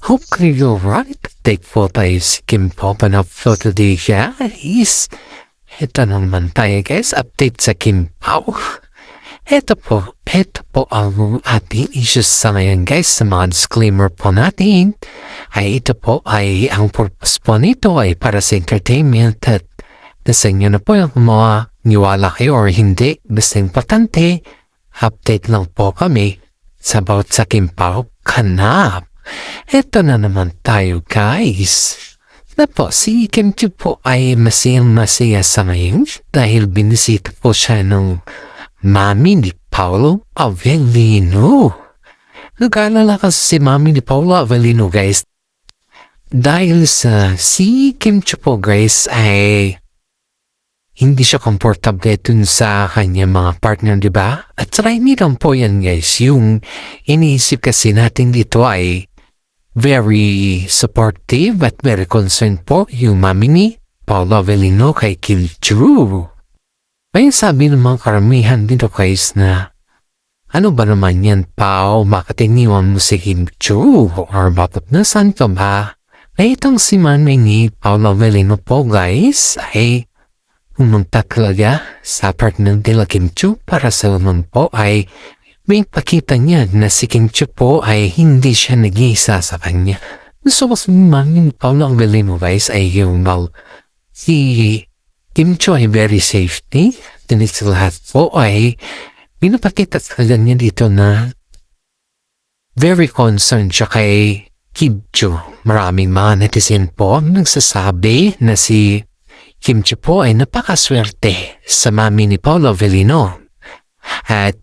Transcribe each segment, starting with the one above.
Hopefully you're right. Take photo is Kim Pop and upload today guys. Ito naman tayo guys. Update sa Kim Pao. Ito po ang ating issues sa ngayon guys. Sa mga disclaimer po natin ay ito po ay ang purpose po nito ay para sa entertainment at nasa inyo na po yung mga niwala kayo or hindi. Basta importante, update lang po kami sa about sa Kim Pao kanap. Ito na naman tayo guys. Na po, si Kim Chiu po ay masaya sa ngayon dahil binisita po siya ng mami ni Paolo Avellino. Nag-aalala kasi si mami ni Paolo Avellino guys. Dahil sa si Kim Chiu po guys ay hindi siya comfortable dun sa kanya mga partner, di ba? At saka hindi lang po yan guys. Yung iniisip kasi natin dito ay very supportive at very concerned po yung mami ni Paolo Avellino kay Kim Chiu. May sabi ng mga karamihan dito guys na ano ba naman yan Pao, bakit iniwan mo si Kim Chiu? Or bakit nasan ka ba? Ay itong si mami ni Paolo Avellino po guys ay pumunta talaga sa apartment nila Kim Chiu para sa naman po ay may pakita niya na si Kim Chiu po ay hindi siya nag-iisa sa kanya. So, mas mami ni Paolo Avellino guys ay yung si Kim Chiu ay very safety. Dinit sa lahat po ay pinapakita sa kanya dito na very concerned siya kay Kim Chiu. Maraming mga netizen po nagsasabi na si Kim Chiu po ay napakaswerte sa mami ni Paolo Avellino. At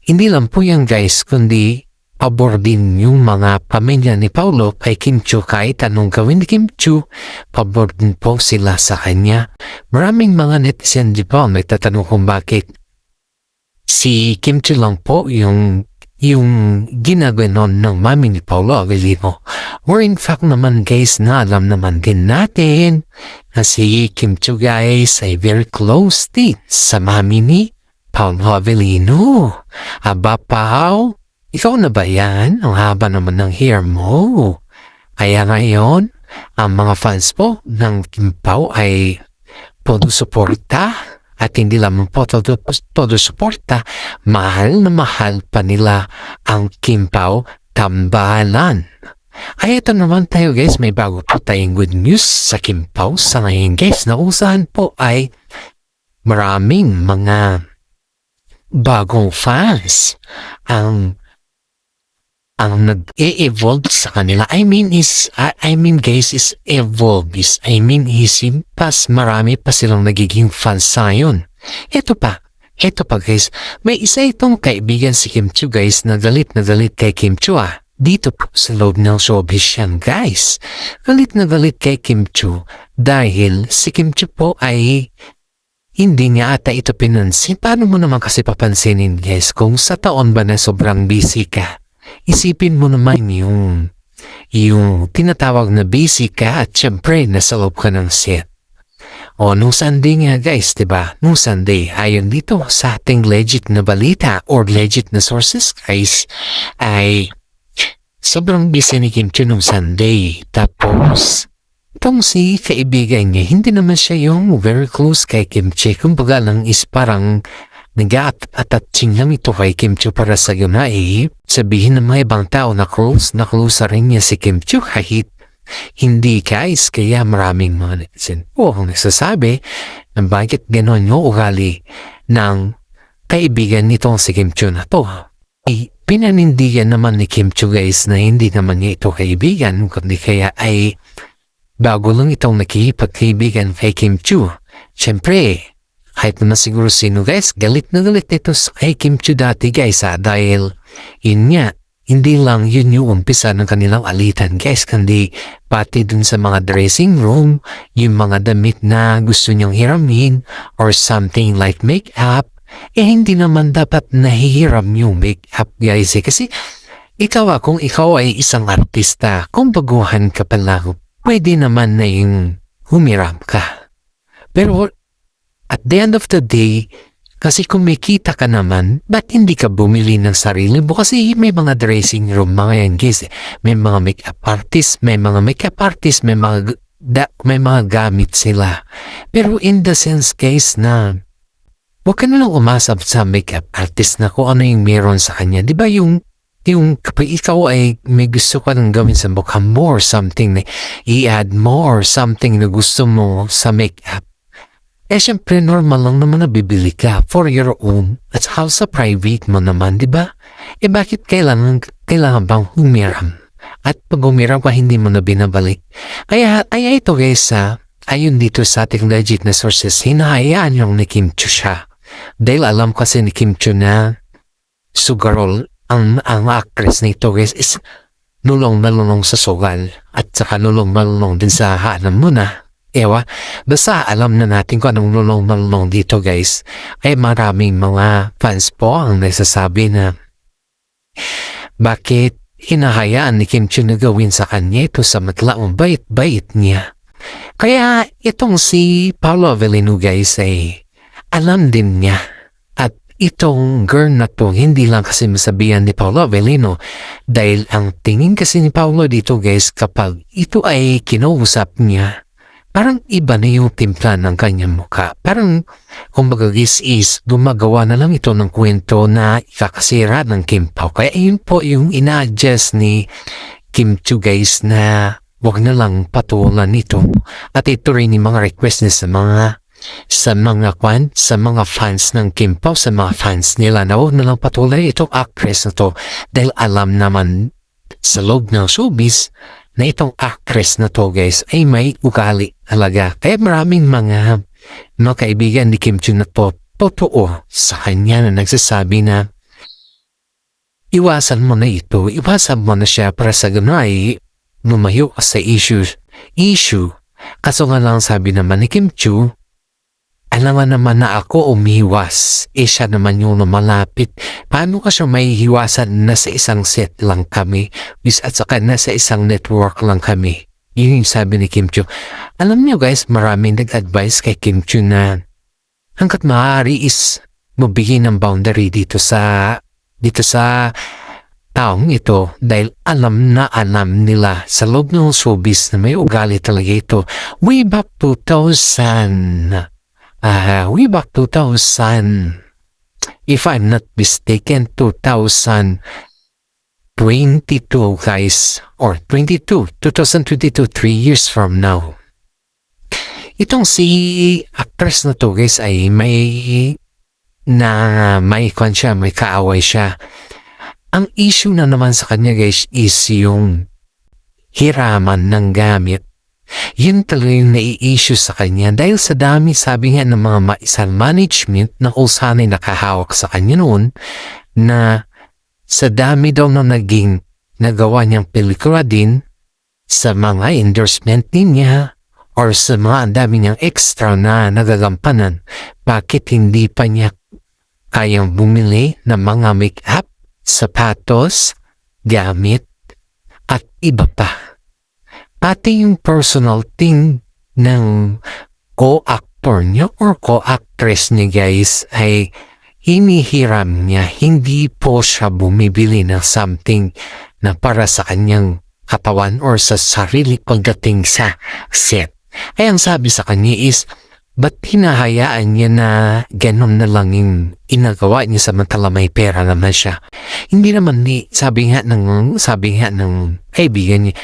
hindi lang po yan guys, kundi pabor din yung mga pamilya ni Paolo kay Kim Chiu. Kahit anong gawin ni Kim Chiu, pabor din po sila sa kanya. Maraming mga netizen di po nagtatanong kung bakit si Kim Chiu lang po yung ginaganon ng mami ni Paolo Avellino. Or in fact naman guys na alam naman din natin na si Kim Chiu guys ay very close din sa mami ni Paolo Avellino. Aba Pao, ikaw na ba yan? Ang haba naman ng hair mo. Kaya ngayon, ang mga fans po ng Kim Pao ay todo suporta. At hindi lamang po todo suporta, mahal na mahal pa nila ang Kim Pao tambalan. Ay ito naman tayo guys, may bago po tayong good news sa Kim Pao sa ngayon guys. Nausahan po ay maraming mga bagong fans ang nag-e-evolve sa kanila. I mean guys is evolve is pas marami pa silang nagiging fans sa yun. Ito pa guys, may isa itong kaibigan si Kim Chiu guys na galit kay Kim Chiu dito po sa loob ng showbiz yan guys. Galit kay Kim Chiu dahil si Kim Chiu po ay hindi niya ata ito pinansin. Paano mo naman kasi papansinin guys kung sa taon ba na sobrang busy ka? Isipin mo naman yung tinatawag na busy ka at syempre nasa loob ka ng set. O nung Sunday nga guys, diba? Nung Sunday, ayon dito sa ating legit na balita or legit na sources guys, ay sobrang busy ni Kim Chiu nung Sunday. Tapos itong si kaibigan niya, hindi naman siya yung very close kay Kim Chiu. Kumbaga lang is parang nag-a-attaching lang ito kay Kim Chiu para sa yun na sabihin ng mga ibang tao na close rin niya si Kim Chiu kahit hindi guys. Kaya maraming mga netizen po ang nagsasabi na bakit gano'n yung ugali ng kaibigan nitong si Kim Chiu na to. Pinanindigan naman ni Kim Chiu guys na hindi naman niya ito kaibigan, kundi kaya ay bago lang itong nakikipagkaibigan kay Kim Chiu. Siyempre, kahit naman siguro sino guys, galit na galit ito kay Kim Chiu dati guys dahil yun nga, hindi lang yun yung umpisa ng kanilang alitan guys, kundi pati dun sa mga dressing room, yung mga damit na gusto niyang hiramin or something like make-up, hindi naman dapat nahihiram yung make-up guys kasi kung ikaw ay isang artista, kung baguhan ka pala, pwede naman na yung humiram ka. Pero at the end of the day, Kasi kung may kita ka naman, ba't hindi ka bumili ng sarili mo? Kasi may mga dressing room, mga yan guys. May mga makeup artist, may mga gamit sila. Pero in the sense guys na huwag ka na lang umasap sa makeup artist na kung ano yung meron sa kanya. Di ba yung kapag ikaw ay may gusto ka nang gawin sa mukha mo or something, i-add more something na gusto mo sa makeup. Syempre, normal lang naman na bibili ka for your own at sa private mo naman, di ba? Bakit kailangan bang humiram? At pag humiram ka, hindi mo na binabalik. Kaya ito guys, ayun dito sa ating legit na sources, hinahayaan yung ni Kim Chiu siya. Dahil alam kasi ni Kim Chiu na sugarol, ang actress nito guys is nulong na lulong sa sugal at saka nulong na lulong din sa hanam mo na. Basta alam na natin kung anong lulong dito guys. Ay maraming mga fans po ang nagsasabi na bakit hinahayaan ni Kim Chiu na gawin sa kanya ito sa matlaong bait-bait niya. Kaya itong si Paolo Avellino guys ay alam din niya. At itong girl na to hindi lang kasi masabihan ni Paolo Avellino dahil ang tingin kasi ni Paolo dito guys kapag ito ay kinausap niya, parang iba na yung timpla ng kanyang mukha. Parang, kumbaga is gumagawa na lang ito ng kwento na ikakasira ng Kim Pao. Kaya yun po yung ina-adjust ni Kim Chiu guys na wag na lang patulan ito. At ito rin yung mga request niya sa mga fans ng Kim Pao, sa mga fans nila na wag na lang patulan itong actress na to. Dahil alam naman sa loob ng showbiz na itong actress na to guys ay may ugali talaga. Kaya maraming mga kaibigan ni Kim Chiu na to totoo sa kanya na nagsasabi na iwasan mo na ito, iwasan mo na siya para sa gano'n ay lumayo ka sa issue. Kaso nga lang sabi naman ni Kim Chiu, alam naman na ako umiwas. Siya naman yung lumalapit. Paano ka siya may hiwasan? Nasa isang set lang kami. At saka nasa isang network lang kami. Yun yung sabi ni Kim Chiu. Alam niyo guys, maraming nag-advise kay Kim Chiu na hanggat maaari is mabigyan ng boundary dito sa taong ito dahil alam nila sa loob ng showbiz na may ugali talaga ito. Way back 2000, if I'm not mistaken, 2022 guys, or 2022, 3 years from now. Itong si actress na to guys ay may kaaway siya. Ang issue na naman sa kanya guys is yung hiraman ng gamit. Yun talaga yung nai-issue sa kanya dahil sa dami sabi nga ng mga isang management na kung sana'y nakahawak sa kanya noon na sa dami daw na naging nagawa niyang pelikula din sa mga endorsement niya or sa mga ang dami niyang extra na nagagampanan, bakit hindi pa niya kayang bumili ng mga make-up, sapatos, gamit at iba pa. Pati yung personal thing ng co-actor niya or co-actress niya guys ay hinihiram niya. Hindi po siya bumibili ng something na para sa kanyang katawan or sa sarili pagdating sa set. Ay ang sabi sa kanya is, ba't hinahayaan niya na ganon na lang yung inagawa niya samantala may pera naman siya? Hindi naman sabi nga ng kaibigan niya,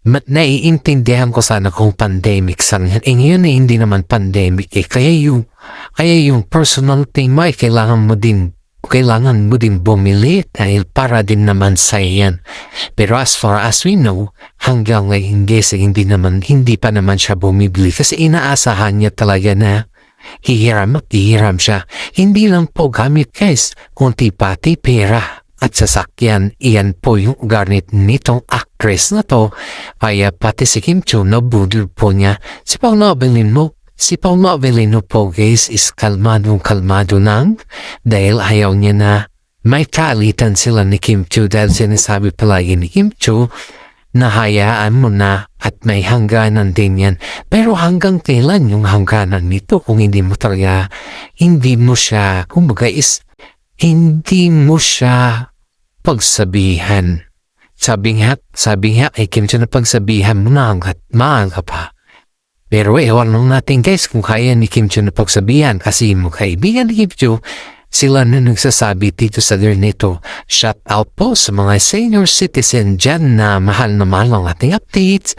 naiintindihan ko sana kung pandemic sana. Ngayon hindi naman pandemic Kaya yung personal thing mo ay kailangan mo din bumili dahil para din naman sa yan. Pero as far as we know, hanggang ngayon hindi pa naman siya bumibili kasi inaasahan niya talaga na hihiram siya. Hindi lang po gamit guys, kundi pati pera at sasakyan. Iyan po yung garnet nitong actress na to. Kaya pati si Kim Chiu nabudol po niya. Si Paolo Avellino po guys is kalmado lang dahil ayaw niya na may kaalitan sila ni Kim Chiu dahil sinasabi palagi ni Kim Chiu na hayaan mo na at may hangganan din yan. Pero hanggang kailan yung hangganan nito kung hindi mo talaga, hindi mo siya, kumbaga hindi mo siya pagsabihan. Sabi nga ay Kim Chiu na pagsabihan mo na hanggat maaga pa. Pero ewan lang natin guys kung kaya ni Kim Chiu na pagsabihan kasi mo kaibigan ni Kim Chiu, sila na nagsasabi dito sa nito. Shout out po sa mga senior citizen dyan na mahal ang ating updates.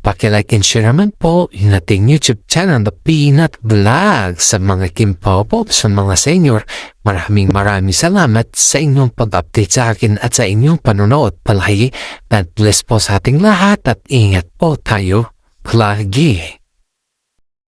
Paki-like and share naman po yung ating YouTube channel na Peanut Vlog sa mga Kim Pao po sa mga senior. Maraming salamat sa inyong pag-update sa akin at sa inyong panonood. Palagi, God bless po sa ating lahat at ingat po tayo lagi.